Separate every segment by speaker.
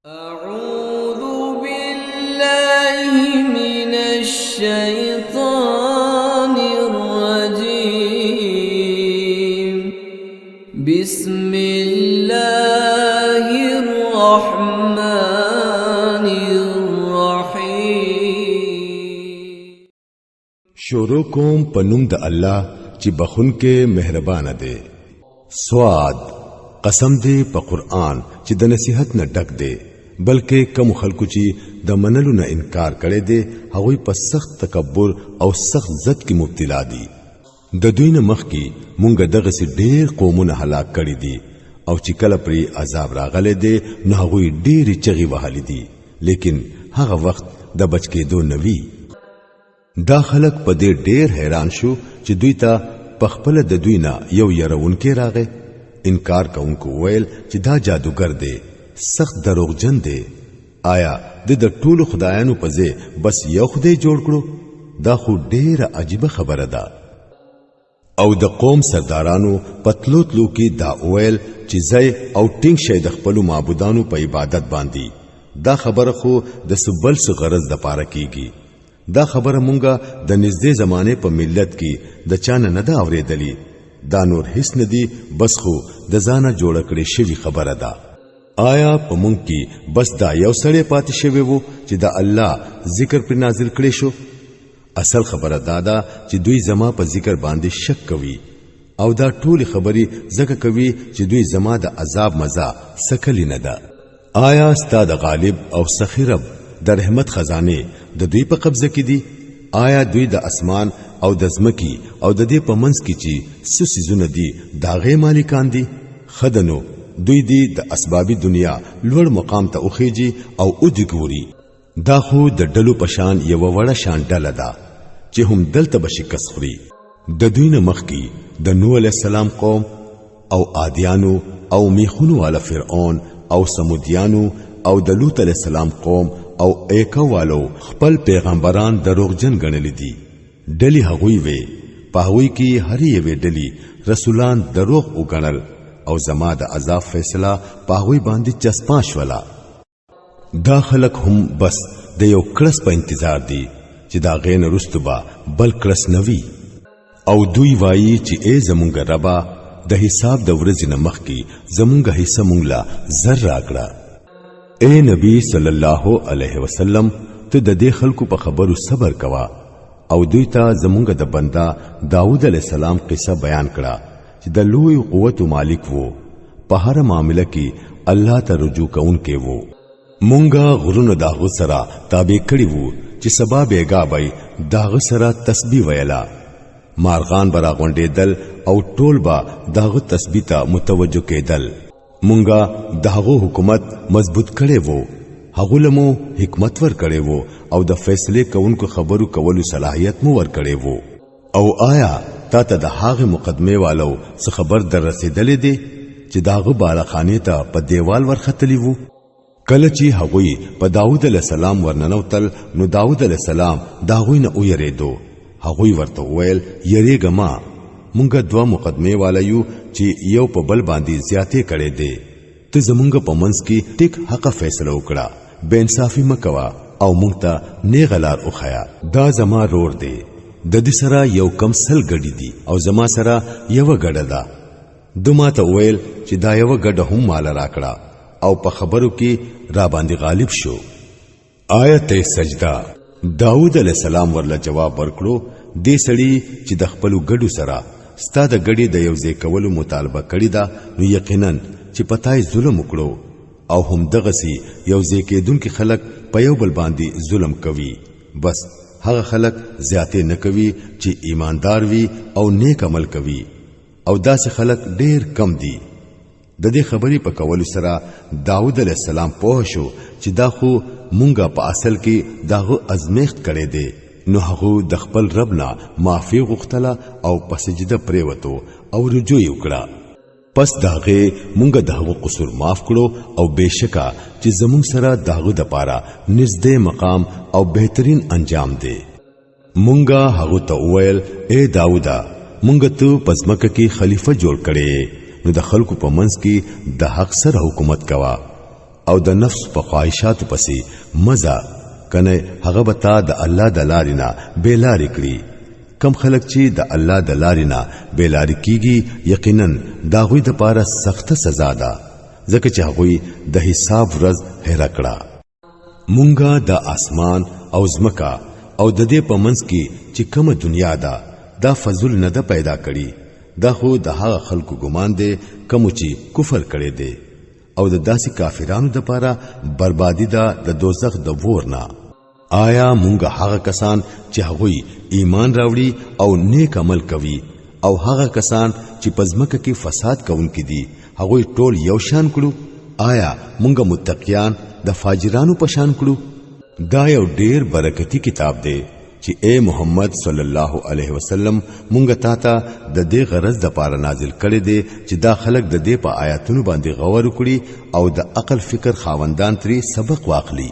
Speaker 1: أعوذ بالله من الشيطان الرجيم بسم الله الرحمن الرحيم
Speaker 2: شروع کوم پنوم د الله چې بخون کې مهربان دی. سواد قسم دی په قران چې د نصیحت نه ډک دی، بلکې کوم خلکو چې د منلو نه انکار کړي دي هغه په سخت تکبر او سخت ضد کې مبتلا دي. د دوی نه مخکې مونږ دغه سي ډېر قومونه هلاک کړي دي او چې کله پرې عذاب راغلي دي نو هغه ډېری چغي وهلي دي، لیکن هغه وخت د بچ کېدو نوي. دا خلک په دې ډېر حیران شو چې دوی ته پخپل د دوی نه یو يرونکې راغې. انکار کوونکو ویل چې دا جادوګر دی، سخت دروغجن دی. آیا د ټولو خدایانو په ځای بس یو خدای جوړ کړو؟ دا خو ډېره عجیبه خبره ده. او د قوم سردارانو پتلو تلو کې دا ویل چې ځای او ټینګ شي د خپل معبودانو په عبادت باندې. دا خبره خو د سبل څه غرض د پاره کیږي. دا خبره مونږه د نږدې زمانه په ملت کې د چانه نه دا اورېدلې. دا نور هیڅ ندی، بس خو د ځانه جوړ کړې شوی خبره ده. آیا په مونږ کې بس دا یو سړی پاتې شوی وو چې د الله ذکر پر نازل کړي شو؟ اصل خبره دا ده چې دوی زما په ذکر باندې شک کوي او دا ټول خبري زکه کوي چې دوی زما د عذاب مزه سکلی نه ده. آیا ستاد غالب او سخیرب د رحمت خزانه د دوی په قبضه کې دي؟ آیا دوی د اسمان او د زمکی او د دې په منځ کې چې سسي زونه دي داغه مالکان دي؟ خدنو دوی دي د اسبابي دنیا لوړ مقام ته اوخیږي او ودګوري. دا خو د ډلو پشان یو وړه شان ډله ده چې هم دلته بشکست خوري. د دوی نه مخکي د نوح علی السلام قوم او عادیانو او میخونو والا فرعون او سمودیانو او د لوط علی السلام قوم او ایکوالو خپل پیغمبران دروغجن ګڼل دي. ډلی هغوی وې پاوی کې هر یوې ډلی رسولان دروغ وګڼل او زما د عذاب فیصله پاوی باندې چسپاش ولا. دا خلک هم بس د یو کړس په انتظار دي چې دا غین رستبا بل کړس نوي. او دوی وایي چې ای زمونږ ربا د حساب د ورځې نه مخکې زمونږ حصہ مونږ لا زر راکړه. اے نبی صلی الله علیه وسلم ته د دې خلکو په خبرو صبر کوا او دوی ته زمونږ د بندا داوود علیه السلام قصه بیان کړه چې د لوی قوت مالک وو، په هر معاملې کې الله ته رجوع کوونکی وو. مونږه غرونه داغه سره تابع کړی وو چې سبا بیګا بای داغه سره تسبیح ویلا، مارغان برا غونډېدل او ټول با داغه تسبیح ته متوجه کېدل. مونږه داغه حکومت مضبوط کړي وو، هغه لمو حکمت ور کړي وو او د فیصله کوونکو خبرو کولو صلاحیت مو ور کړي وو. او آیا تا ته د هغه مقدمه والو څه خبر در رسیدلې دي چې داغه بالخانه ته په دیوال ورختلی وو؟ کله چې هغوی په داوود علیه السلام ورننوتل نو داوود علیه السلام داغوی نه ویریدو. هغوی ورته ویل یریګه ما مونږه دوا مقدمه والایو چې یو په بل باندې زیاتې کړي دي. ته زمونږ په منځ کې ټیک حق فیصله وکړه، بے انصافي مکوا او مونږ ته نیغلار اوخیا. دا زما رور دی، د دې سره یو کم سل غړي دي او زما سره یو غړه ده. دوما ته ویل چې دا یو غړه هم مال راکړه او په خبرو کې را باندې غالب شو. آیت سجده. داوود علیہ السلام ورله جواب ورکړو، دې سړي چې د خپل غړو سره ستاد غړي د یو ځای کولو مطالبه کړی دا نو یقینا چې پتاي ظلم وکړو او هم دغه سي یو ځای کېدونکو خلک په یو بل باندې ظلم کوي. بس هغه خلک زیاتې نه کوي چې ایماندار وي او نیک عمل کوي، او داسې خلک ډېر کم دي. د دې خبرې په کولو سره داوود علیه السلام پوه شو چې دا خو مونږه په اصل کې داغه ازمیخت کړي دي. نو هغه د خپل رب نه معافي غوښتله او په سجده پریوتو او رجوع وکړه. پس داغه مونږه داغه قصور معاف کړو او بهشکه چې زمون سره داغه د پاره نږدې مقام او بهترین انجام دی. مونږه هغه ته ویل اے داوودا مونږ ته پزمکه کې خلیفہ جوړ کړي نو د خلکو په منځ کې د حق سره حکومت کوا او د نفس په خواهشات پسې مزه کنه هغه بتا د الله د لارینا بیلاری کړی کم خلک چې د الله د لارینا بیلاری کیږي یقینا داغوی د پاره سخت سزا ده ځکه چې هغه د حساب ورځ هېر کړه مونږه د اسمان او زمکا او د دې په منځ کې چې کومه دنیا ده دا فضل نه ده پیدا کړي دا خو د هغه خلکو ګمان دی کوم چې کفر کړي دي او د داسې کافرانو د پاره بربادي ده د دوزخ د ورنا آیا مونږه هغه کسان چې هغه ایمان راوړي او نیک عمل کوي او هغه کسان چې پزمکه کې فساد کوونکي دي هغه ټول یو شان کړو آیا مونږه متقیان د فاجرانو په شان کړو دا یو ډیر برکتی کتاب دی چې اے محمد صلی الله علیه وسلم مونږ ته د دې غرض د پاره نازل کړي دي چې دا خلک د دې په آیاتونو باندې غور وکړي او د عقل فکر خاوندان تری سبق واخلي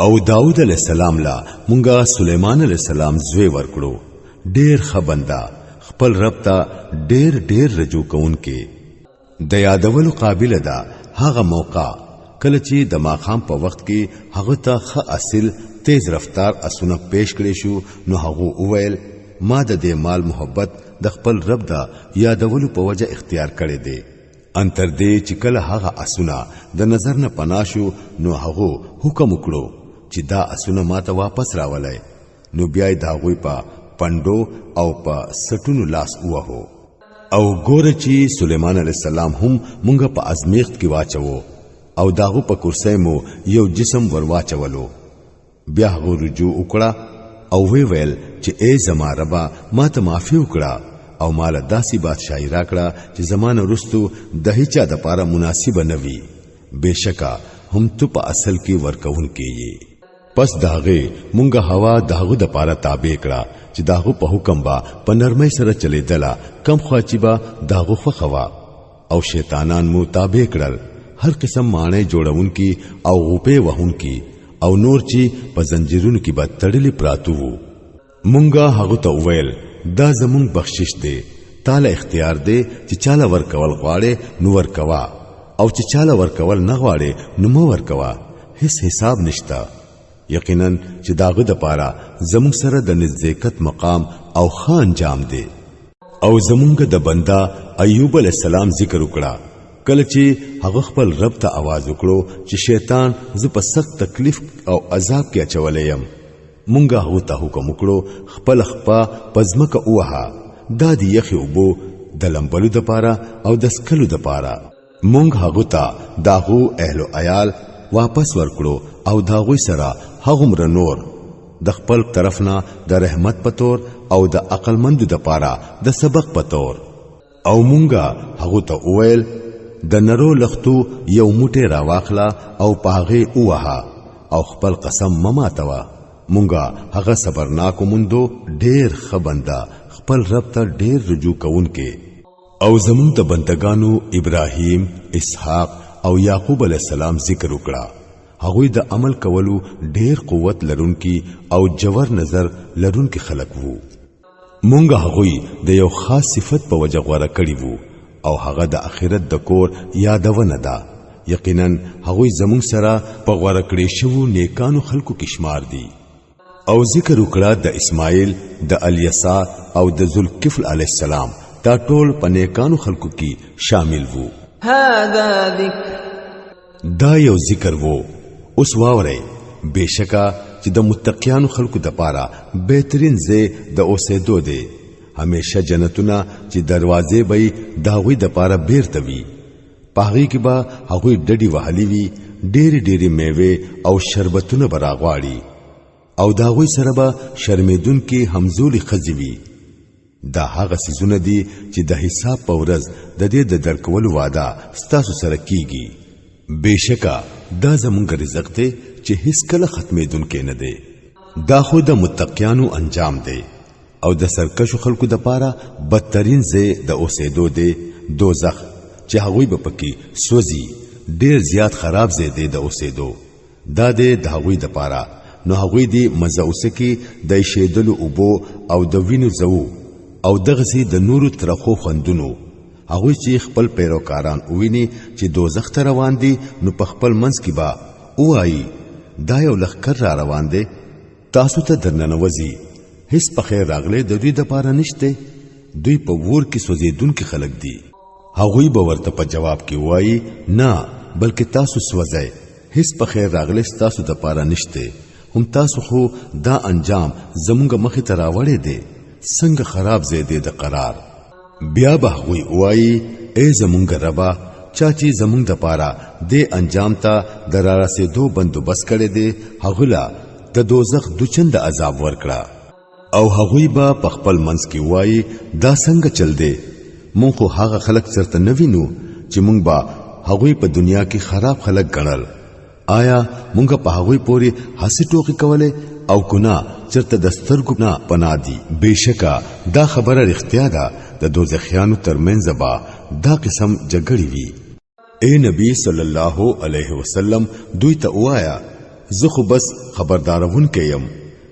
Speaker 2: او داود علیہ السلام لا مونږه سليمان علیہ السلام زوی ورکړو ډیر خبندا خپل رب ته ډیر رجوع کوونکې د یادولو قابل ده هغه موقع کله چې د ماخام په وخت کې هغه ته خ اصل تیز رفتار اسونه پیش کړي شو نو هغه اویل ما د دې مال محبت د خپل رب دا یادولو په وجه اختیار کړي دي انتر دې چې کله هغه اسونه د نظر نه پناشو نو هغه حکم وکړو چې دا اسونه ماته واپس راولای نو بیا دا غوي په پندو او په سټونو لاس ووهو او ګور چې سليمان عليه السلام هم مونږه په ازمیخت کې واچو او داغو په کرسۍ مو یو جسم ورواچولو بیا هغه رجوع وکړه او وی ویل چې ای زما ربا ما ته معافي وکړه او مال داسي بادشاہي راکړه چې زمانه رستو د هیچا د پاره مناسب نه وي بشکا هم تو په اصل کې ورکون کېږي پس داغه مونږه هوا داغه د پاره تابع کړه چې داغه په حکم با په نرمۍ سره چلیدله کم خواچبا داغه خوا او شیطانان مو تابع کړل هر قسم معنی جوړون کی او غوپه وهون کی او نور چې په زنجیرونو کې به تړلې پراتو وو مونږه هغه ته ویل دا زمون بخشش دی تعالی اختیار دی چې چاله ورکول غواړي نو ورکوا او چې چاله ورکول نه غواړي نو مو ورکوا هیڅ حساب نشتا یقینا چې داغه د پاره زمون سره د نزدېکت مقام او خان جام دی او زمونږ د بندا ایوب علی السلام ذکر وکړه کله چې هغه خپل رب ته आवाज وکړو چې شیطان زه په سخت تکلیف او عذاب کې اچولې يم مونږه هغه ته حکم وکړو خپل خپا پزمکه اوها د دې یخي وبو د لمبلو د پاره او د سکلو د پاره مونږ هغه ته داغو اهل عیال واپس ورکړو او داغوی سره هغه مر نور د خپل طرفنا د رحمت په تور او د عقل مند د پاره د سبق په تور او مونږه هغه ته وویل د نرو لختو یو موټه راواخلا او پاغه اوها او خپل قسم مماتوا مونږه هغه صبرناک مندو ډیر خبندا خپل رب ته ډیر رجوع کوونکې او زمون ته بندگانو ابراهیم اسحاق او یعقوب علی السلام ذکر وکړه هغه د عمل کولو ډیر قوت لرونکي او جوور نظر لرونکي خلق وو مونږه هغه د یو خاص صفت په وجه غوړه کړی وو او هغه د اخرت د کور یادونه ده یقینا هغه زمون سره په غوړه کړی شو نیکانو خلقو کې شمار دي او ذکر وکړه د اسماعیل د الیسا او د ذوالکفل علی السلام دا ټول په نیکانو خلقو کې شامل وو
Speaker 1: هذا ذکر
Speaker 2: دا یو ذکر وو اوس واورئ بشکا چې د متقیانو خلقو د پاره بهترین ځای د اوسېدو دی همیشه جنتونه چې دروازې به داوی د پاره بیرته وي پاغي کې به هغه ډډي وهلي وي ډېری میوه او شربتونه براغواړي او داوی سره به شرمیدون کې همزولي خزوي دا هغه سيزونه دي چې د حساب په ورځ د دې د درکولو وعده ستاسو سره کیږي بشکا دا زمونږ رزق دی چې هیڅ کله ختمېدون کې نه دی دا خو د متقیانو انجام دی او د سرکشو خلکو د پاره بدترین ځای د اوسېدو دی دوزخ چې هغوی به پکې سوځي ډیر زیات خراب ځای دی د اوسېدو دا دی د هغوی د پاره نو هغوی دی مزه اوسکی د شیدلو اوبو او د وینو زو او دغه سي د نورو ترخو خوندونو هغه چې خپل پیروکاران وویني چې دوزخ ته روان دي نو په خپل منځ کې با وایي دا یو لخر را روان دي تاسو ته درننوځي هیڅ په خیر راغله د دوی د پاره نشته دوی په ور کې سوځیدونکو خلک دي هغه به ورته په جواب کې وایي نه بلکې تاسو سوځئ هیڅ په خیر راغله تاسو د پاره نشته هم تاسو خو دا انجام زمونږ مخې ته راوړې دي څنګه خراب زیاده د قرار بیا به وایي ای زمونږ ربا چاچی زمونږ د پاره د انجام ته دراره سي دو بندوبست کړي دي هغه د دوزخ دوچند عذاب ورکړه او هغه به په خپل منځ کې وایي دا څنګه چل دی مونږ خو هغه خلک چرته نوینو چې مونږ به هغه په دنیا کې خراب خلک ګڼل آیا مونږ په هغه پوری حسي ټوکی کوله او کنا چرته د سترګو نه پنادي بهشکه دا خبره اختیار ده د دوزخیانو ترمنځ با دا قسم جګړې وی اے نبی صلی الله علیه وسلم دوی ته وایا زه خو بس خبردارون کيم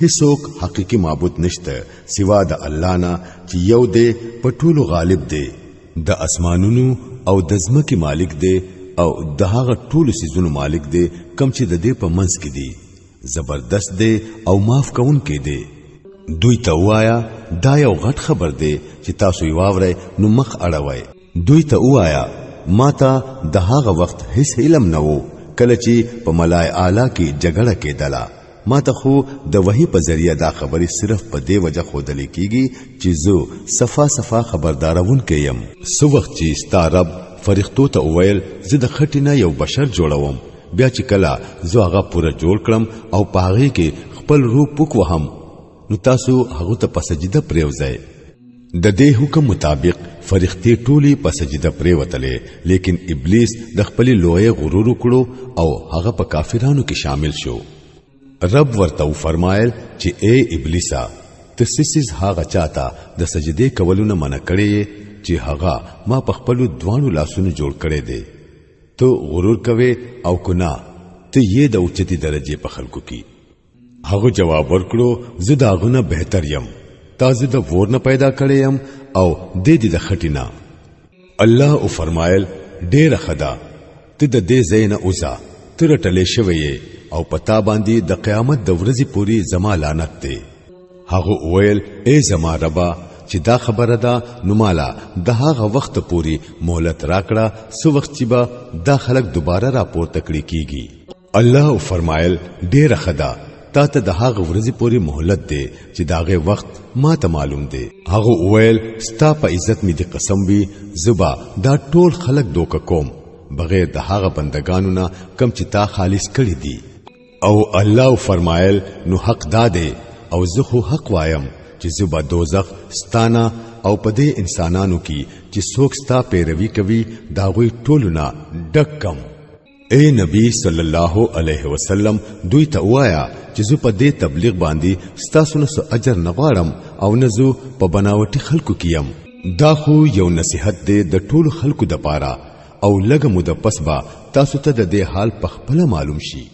Speaker 2: هیڅوک حقيقي معبود نشته سوا د الله نه چې یو دی په ټولو غالب دی د اسمانونو او د ځمکې مالک دی او د هغه ټولو سيزونو مالک دی کم چې د دې په منځ کې دی زبردست دی او معاف کوونکی دی دوی ته وایا دا یو غټ خبر دی چې تاسو یې واورئ نو مخ اړوئ دوی ته وایا ماته د هغه وخت هیڅ علم نه وو کله چې په ملای اعلی کې جګړه کېدله ما ته خو د وحی په ذریعہ دا خبرې صرف په دې وجه خودل کېږي چې زه صفا خبردارون کېم سو وخت چې ستا رب فرښتو ته وویل زه د خټینه یو بشر جوړوم بیا چې کله زه هغه پوره جوړ کړم او په هغه کې خپل روح پوک وهم نو تاسو هغه ته په سجده پریوځئ د دې حکم مطابق فرښتې ټولي په سجده پریوتلې لیکن ابلیس د خپل لوی غرور وکړو او هغه په کافرانو کې شامل شو رب ورته فرمایل چې اے ابلیسا تسسیز هغه چاته د سجدي کولو نه منع کړي چې هغه ما په خپل دوانو لاسونو جوړ کړي دي تو غرور کوي او کنا ته یې د اوچتي درجه په خلکو کې هغه جواب ورکړو زه داغونه بهتر یم تاسو د ور نه پیدا کړی يم او د دې د خټینا الله او فرمایل ډېر خدا ته د دې زین اوسا تر ټلې شوی او پتا باندې د قیامت د ورځې پوری زما لعنت دی هغه ویل اے زما ربا چې دا خبره ده نو مالا د هغه وخت پوری مهلت راکړه سو وخت چې به دا خلک دوباره راپورته کړي کیږي الله فرمایل ډېر خدا تا ته د هغه ورځې پوری مهلت دی چې داغه وخت ما ته معلوم دی هغه ویل ستا په عزت می د قسم وی زبا دا ټول خلک دوک کوم بغیر د هغه بندگانو نه کم چې تا خالص کړی دي او الله فرمایل نو حق داده او زه خو حق وایم چې زبا دوزخ ستانا او پدې انسانانو کې چې څوک ستا پیروي کوي دا غوي ټولونه ډکم اے نبی صلی الله علیه وسلم دوی ته وایا چې زه په دې تبلیغ باندې ستاسو نه اجر نه غواړم او نه زه په بناوټي خلکو کېم دا خو یو نصيحت دی د ټولو خلکو د پاره او لګ مو د پسبا تاسو ته د دې حال په خپل معلوم شي